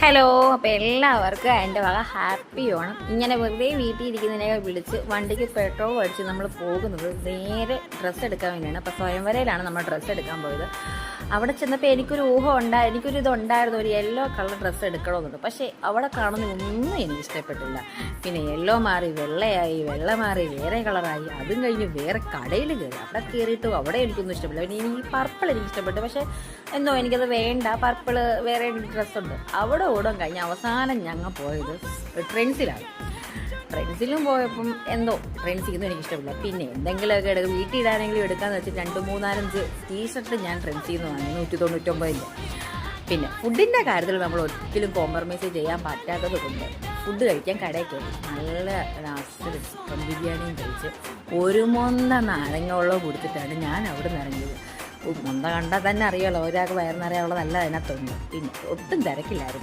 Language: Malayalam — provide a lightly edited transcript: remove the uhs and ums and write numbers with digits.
ഹലോ, അപ്പോൾ എല്ലാവർക്കും എൻ്റെ വക ഹാപ്പി ഓണം. ഇങ്ങനെ വെറുതെ വീട്ടിൽ ഇരിക്കുന്നതിനെ വിളിച്ച് വണ്ടിക്ക് പെട്രോൾ അടിച്ച് നമ്മൾ പോകുന്നത് നേരെ ഡ്രസ്സ് എടുക്കാൻ വേണ്ടിയാണ്. അപ്പോൾ സ്വയംവരയിലാണ് നമ്മൾ ഡ്രസ്സ് എടുക്കാൻ പോയത്. അവിടെ ചെന്നപ്പോൾ എനിക്കൊരു എനിക്കൊരു ഇതുണ്ടായിരുന്നു, ഒരു യെല്ലോ കളർ ഡ്രസ്സ് എടുക്കണമെന്നുണ്ട്. പക്ഷേ അവിടെ കാണുന്ന ഒന്നും എനിക്ക് ഇഷ്ടപ്പെട്ടില്ല. പിന്നെ യെല്ലോ മാറി വെള്ളയായി, വെള്ള മാറി വേറെ കളറായി, അതും കഴിഞ്ഞ് വേറെ കടയിൽ കയറി. അവിടെ കയറിയിട്ടും അവിടെ എനിക്കൊന്നും ഇഷ്ടപ്പെട്ടില്ല. പിന്നെ എനിക്ക് പർപ്പിൾ എനിക്ക് ഇഷ്ടപ്പെട്ടു, പക്ഷേ എന്തോ എനിക്കത് വേണ്ട. പർപ്പിൾ വേറെ ഡ്രസ്സുണ്ട്. അവിടെ ഓടാൻ കഴിഞ്ഞ അവസാനം ഞങ്ങൾ പോയത് ട്രെൻഡ്സിലാണ്. ട്രെൻഡ്സിലും പോയപ്പം എന്തോ ട്രെൻഡ്സിക്കൊന്നും എനിക്ക് ഇഷ്ടമില്ല. പിന്നെ എന്തെങ്കിലുമൊക്കെ വീട്ടിൽ ഇടാനെങ്കിലും എടുക്കാമെന്ന് വെച്ചിട്ട് 2-3-4-5 ടീഷർട്ട് ഞാൻ ട്രെൻഡ്സിൽ നിന്ന് വാങ്ങി 199. പിന്നെ ഫുഡിൻ്റെ കാര്യത്തിൽ നമ്മൾ ഒരിക്കലും കോംപ്രമൈസ് ചെയ്യാൻ പറ്റാത്തത് കൊണ്ട് ഫുഡ് കഴിക്കാൻ കടയിൽ കയറി നല്ല ചിക്കൻ ബിരിയാണിയും കഴിച്ച് ഒരു മൊന്ന നാരങ്ങ വെള്ളം കുടിച്ചിട്ടാണ് ഞാൻ അവിടെ നിന്ന് ഇറങ്ങിയത്. മൊന്ത കണ്ടാൽ തന്നെ അറിയാമല്ലോ, ഒരാൾക്ക് വയറിനറിയാനുള്ളതല്ല അതിനകത്തുണ്ട്. പിന്നെ ഒട്ടും തിരക്കില്ലായിരുന്നു.